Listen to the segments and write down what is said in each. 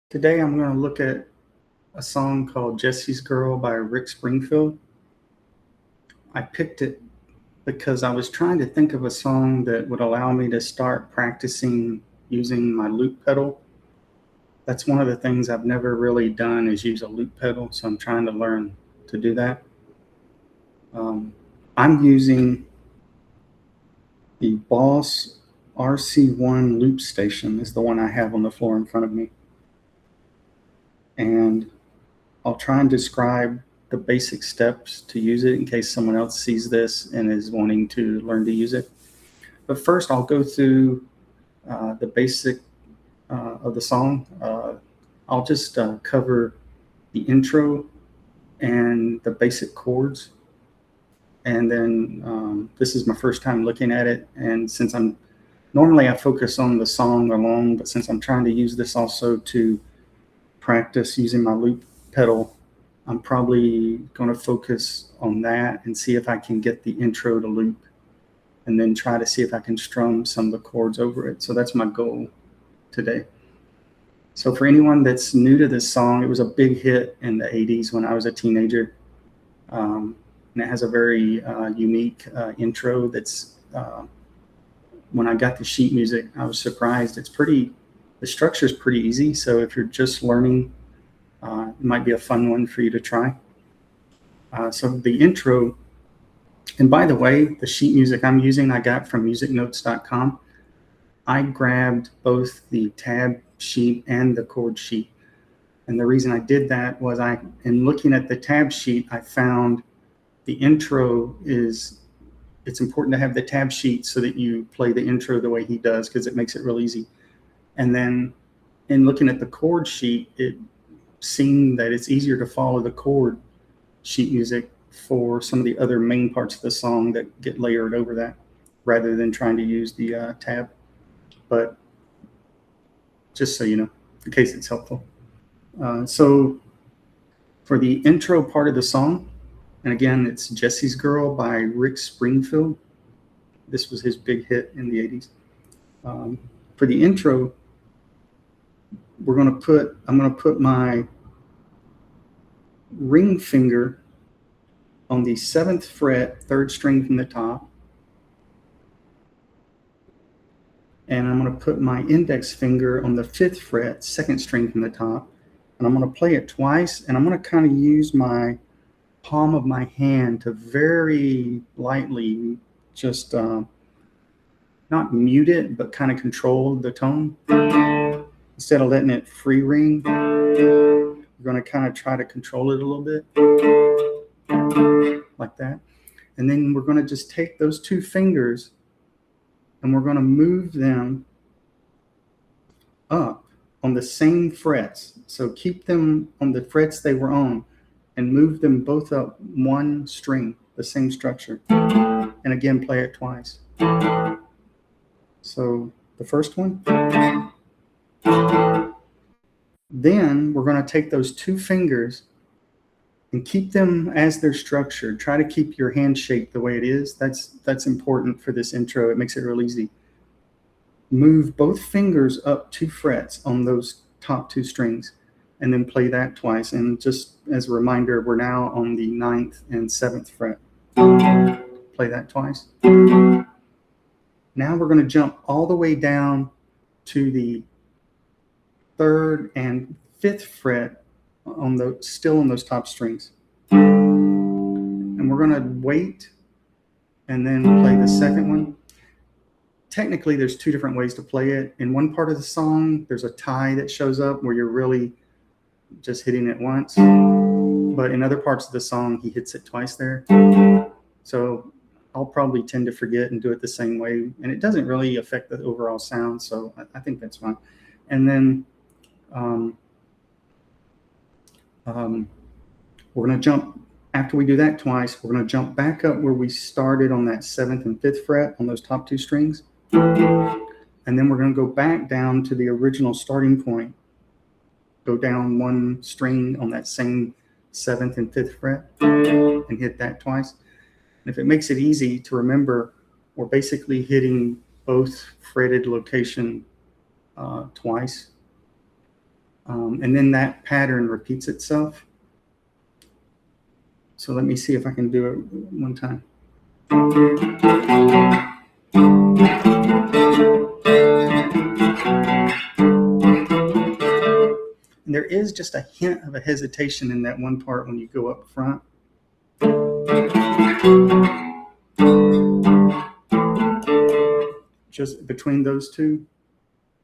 Today I'm going to look at a song called Jessie's Girl by Rick Springfield. I picked it because I was trying to think of a song that would allow me to start practicing using my loop pedal. That's one of the things I've never really done is use a loop pedal, so I'm trying to learn to do that. I'm using the Boss RC1 loop station is the one I have on the floor in front of me. And I'll try and describe the basic steps to use it in case someone else sees this and is wanting to learn to use it. But first, I'll go through the basic of the song. I'll just cover the intro and the basic chords. And then this is my first time looking at it. And since normally I focus on the song alone, but since I'm trying to use this also to practice using my loop pedal, I'm probably going to focus on that and see if I can get the intro to loop and then try to see if I can strum some of the chords over it. So that's my goal today. So for anyone that's new to this song, it was a big hit in the 80s when I was a teenager. And it has a very unique intro that's, when I got the sheet music, I was surprised. The structure is pretty easy. So if you're just learning, it might be a fun one for you to try. So the intro, and by the way, the sheet music I'm using, I got from musicnotes.com. I grabbed both the tab sheet and the chord sheet. And the reason I did that was in looking at the tab sheet, I found the intro it's important to have the tab sheet so that you play the intro the way he does, because it makes it real easy. And then in looking at the chord sheet, it seemed that it's easier to follow the chord sheet music for some of the other main parts of the song that get layered over that, rather than trying to use the tab. But just so you know, in case it's helpful. So for the intro part of the song, and again, it's Jessie's Girl by Rick Springfield. This was his big hit in the 80s. For the intro, I'm going to put my ring finger on the 7th fret, 3rd string from the top. And I'm going to put my index finger on the 5th fret, 2nd string from the top. And I'm going to play it twice. And I'm going to kind of use my palm of my hand to very lightly just not mute it, but kind of control the tone. Instead of letting it free ring, you're going to kind of try to control it a little bit, like that. And then we're going to just take those two fingers and we're going to move them up on the same frets. So keep them on the frets they were on and move them both up one string, the same structure. And again, play it twice. So the first one. Then we're going to take those two fingers and keep them as they're structured. Try to keep your hand shape the way it is. That's important for this intro. It makes it real easy. Move both fingers up 2 frets on those top 2 strings and then play that twice. And just as a reminder, we're now on the 9th and 7th fret. Play that twice. Now we're going to jump all the way down to the 3rd and 5th fret still on those top strings. And we're going to wait and then play the second one. Technically, there's 2 different ways to play it. In one part of the song, there's a tie that shows up where you're really just hitting it once. But in other parts of the song, he hits it twice there. So I'll probably tend to forget and do it the same way. And it doesn't really affect the overall sound, so I think that's fine. And then we're going to jump, after we do that twice, we're going to jump back up where we started on that 7th and 5th fret on those top 2 strings. And then we're going to go back down to the original starting point, go down 1 string on that same 7th and 5th fret and hit that twice. And if it makes it easy to remember, we're basically hitting both fretted location twice. And then that pattern repeats itself. So let me see if I can do it one time. And there is just a hint of a hesitation in that one part when you go up front. Just between those two.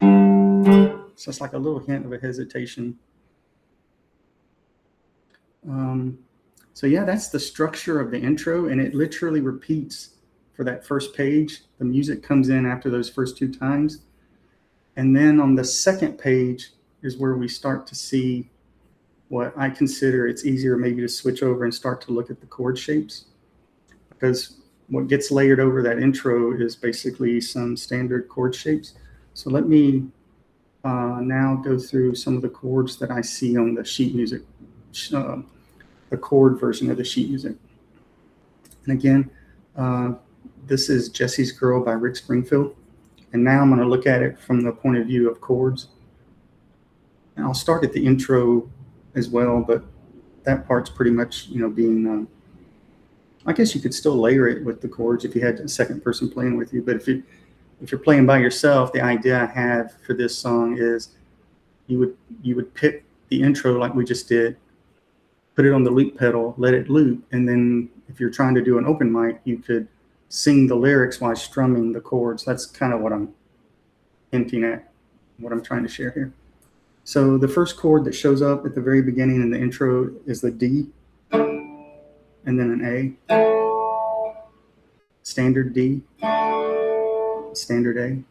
So it's like a little hint of a hesitation. So yeah, that's the structure of the intro, and it literally repeats for that first page. The music comes in after those first two times. And then on the second page is where we start to see what I consider it's easier maybe to switch over and start to look at the chord shapes, because what gets layered over that intro is basically some standard chord shapes. So let me now go through some of the chords that I see on the sheet music, the chord version of the sheet music. And again, this is Jessie's Girl by Rick Springfield. And now I'm going to look at it from the point of view of chords. And I'll start at the intro as well, but that part's pretty much, being, I guess you could still layer it with the chords if you had a second person playing with you. But if you're playing by yourself, the idea I have for this song is you would pick the intro like we just did, put it on the loop pedal, let it loop, and then if you're trying to do an open mic, you could sing the lyrics while strumming the chords. That's kind of what I'm hinting at, what I'm trying to share here. So the first chord that shows up at the very beginning in the intro is the D, and then an A, standard D, standard A.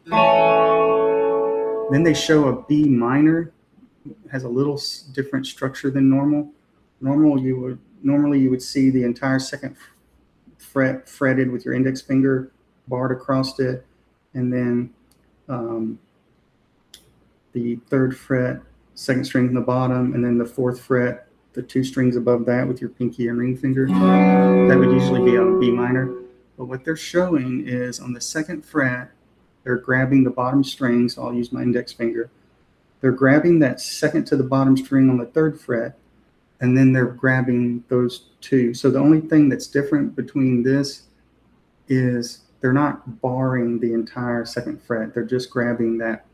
Then they show a B minor, has a little different structure than normal. Normally you would see the entire second fret fretted with your index finger barred across it, and then the third fret, second string in the bottom, and then the fourth fret, the two strings above that with your pinky and ring finger. That would usually be on B minor. But what they're showing is on the second fret, they're grabbing the bottom string, so I'll use my index finger. They're grabbing that second to the bottom string on the third fret, and then they're grabbing those two. So the only thing that's different between this is they're not barring the entire second fret. They're just grabbing that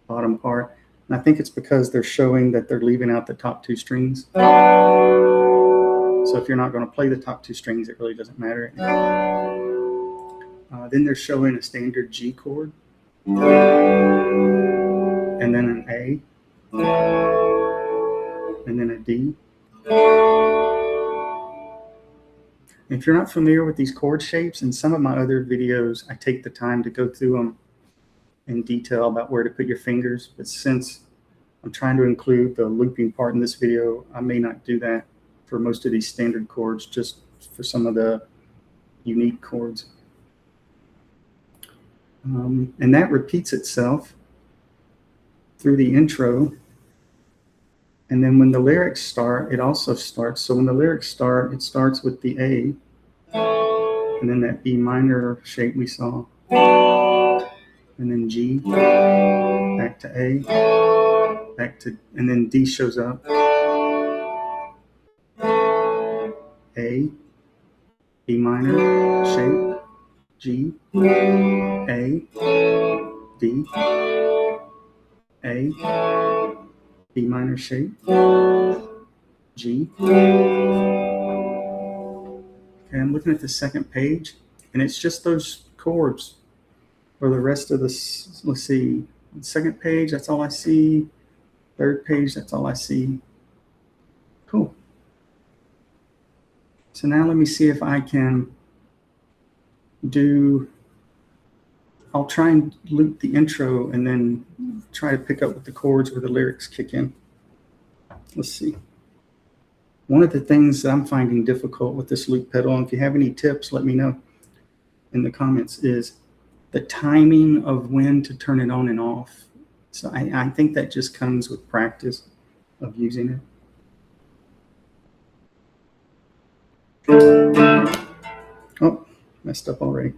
bottom part. And I think it's because they're showing that they're leaving out the top two strings. So if you're not going to play the top two strings, it really doesn't matter. Then they're showing a standard G chord, and then an A, and then a D. If you're not familiar with these chord shapes, in some of my other videos, I take the time to go through them in detail about where to put your fingers. But since I'm trying to include the looping part in this video, I may not do that for most of these standard chords, just for some of the unique chords. And that repeats itself through the intro. And then when the lyrics start, it also starts. So when the lyrics start, it starts with the A, and then that B minor shape we saw, and then G, back to A, back to, and then D shows up. A, B minor shape, G, A, D, A, B minor shape, G. Okay, I'm looking at the second page, and it's just those chords for the rest of this. Let's see, second page, that's all I see. Third page, that's all I see. Cool. So now let me see if I can I'll try and loop the intro and then try to pick up with the chords where the lyrics kick in. Let's see. One of the things that I'm finding difficult with this loop pedal, and if you have any tips, let me know in the comments, is the timing of when to turn it on and off. So I think that just comes with practice of using it. Oh, messed up already.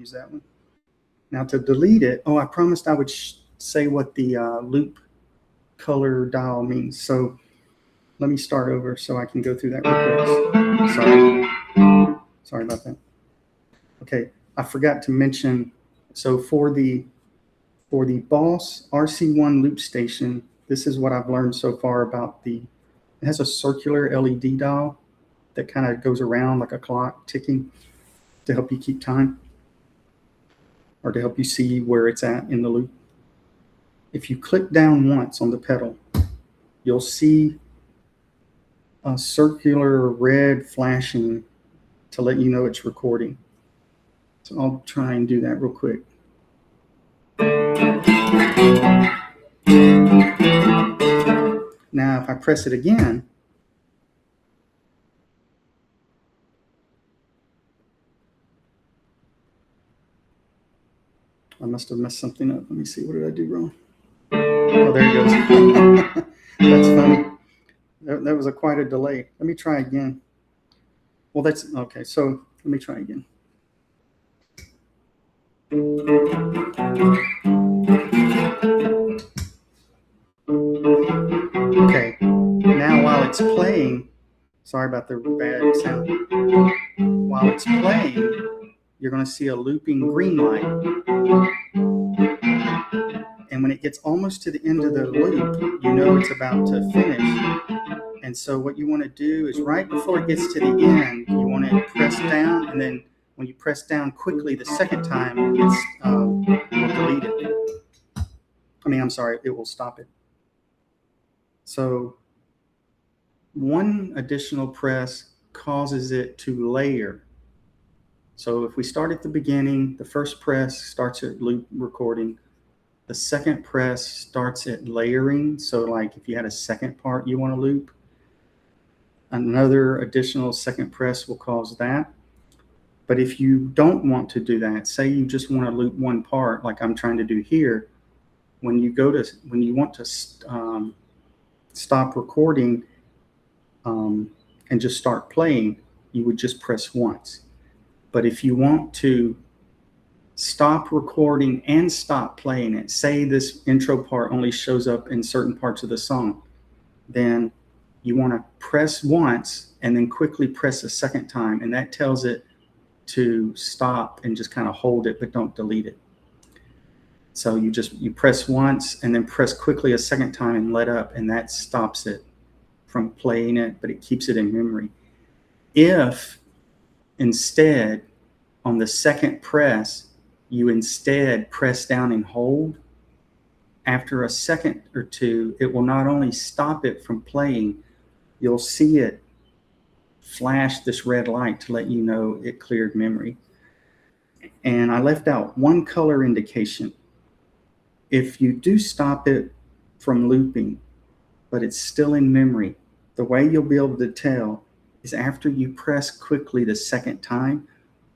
use that one. Now to delete it, I promised I would say what the loop color dial means. So let me start over so I can go through that real quick. Sorry about that. Okay, I forgot to mention, so for the Boss RC1 loop station, this is what I've learned so far about it has a circular LED dial that kind of goes around like a clock ticking to help you keep time or to help you see where it's at in the loop. If you click down once on the pedal, you'll see a circular red flashing to let you know it's recording. So I'll try and do that real quick. Now, if I press it again, I must have messed something up. Let me see. What did I do wrong? Oh, there it goes. That's funny. That was quite a delay. Let me try again. Well, that's okay. So let me try again. Okay. Now, while it's playing, sorry about the bad sound. While it's playing, you're going to see a looping green light. And when it gets almost to the end of the loop, you know it's about to finish. And so what you want to do is right before it gets to the end, you want to press down. And then when you press down quickly the second time, it will delete it. It will stop it. So one additional press causes it to layer. So if we start at the beginning, the first press starts at loop recording. The second press starts at layering. So like if you had a second part you want to loop, another additional second press will cause that. But if you don't want to do that, say you just want to loop one part like I'm trying to do here, when you want to stop recording and just start playing, you would just press once. But if you want to stop recording and stop playing it, say this intro part only shows up in certain parts of the song, then you want to press once and then quickly press a second time, and that tells it to stop and just kind of hold it, but don't delete it. So you press once and then press quickly a second time and let up, and that stops it from playing it, but it keeps it in memory. If instead on the second press you instead press down and hold, after a second or two, it will not only stop it from playing, you'll see it flash this red light to let you know it cleared memory. And I left out one color indication. If you do stop it from looping, but it's still in memory, the way you'll be able to tell is after you press quickly the second time,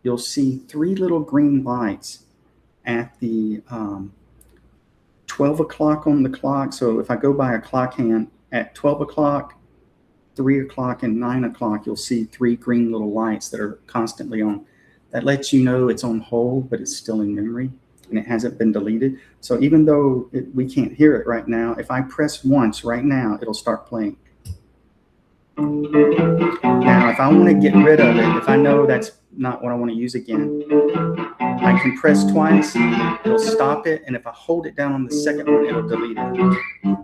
you'll see three little green lights at the 12 o'clock on the clock. So if I go by a clock hand at 12 o'clock, 3 o'clock, and 9 o'clock, you'll see three green little lights that are constantly on. That lets you know it's on hold, but it's still in memory and it hasn't been deleted. So even though we can't hear it right now, if I press once right now, it'll start playing. Now, if I want to get rid of it, if I know that's not what I want to use again, I can press twice, it'll stop it, and if I hold it down on the second one, it'll delete it.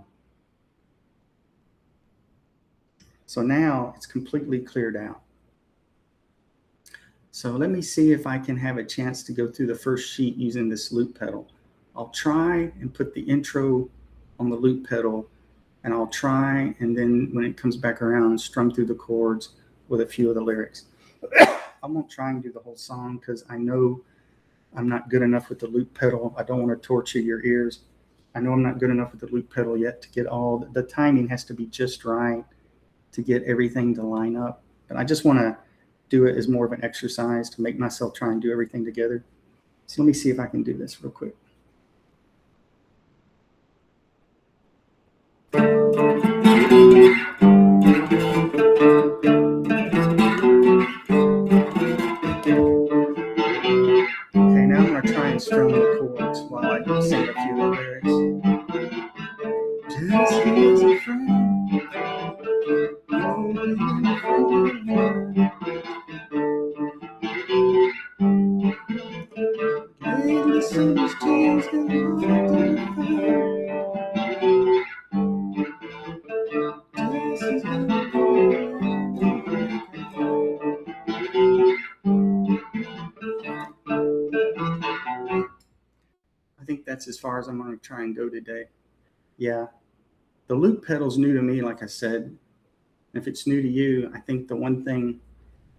So now it's completely cleared out. So let me see if I can have a chance to go through the first sheet using this loop pedal. I'll try and put the intro on the loop pedal, and I'll try, and then when it comes back around, strum through the chords with a few of the lyrics. I won't try and do the whole song because I know I'm not good enough with the loop pedal. I don't want to torture your ears. I know I'm not good enough with the loop pedal yet to get all the timing has to be just right to get everything to line up. But I just want to do it as more of an exercise to make myself try and do everything together. So let me see if I can do this real quick. Okay, now I think that's as far as I'm going to try and go today. Yeah, the loop pedal's new to me, like I said. If it's new to you, I think the one thing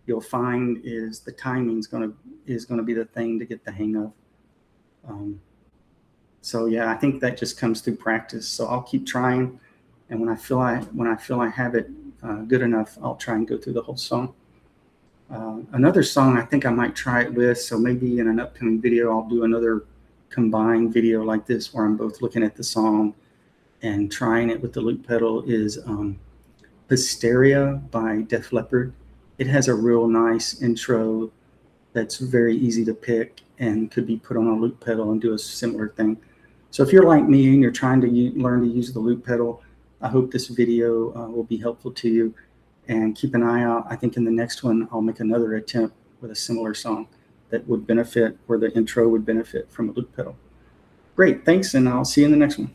you'll find is the timing's going to be the thing to get the hang of. So yeah, I think that just comes through practice. So I'll keep trying, and when I feel I have it good enough, I'll try and go through the whole song. Another song I think I might try it with. So maybe in an upcoming video, I'll do another combined video like this where I'm both looking at the song and trying it with the loop pedal. Is Hysteria by Def Leppard. It has a real nice intro that's very easy to pick and could be put on a loop pedal and do a similar thing. So if you're like me and you're trying to learn to use the loop pedal, I hope this video will be helpful to you. And keep an eye out. I think in the next one, I'll make another attempt with a similar song that would benefit, where the intro would benefit from a loop pedal. Great, thanks, and I'll see you in the next one.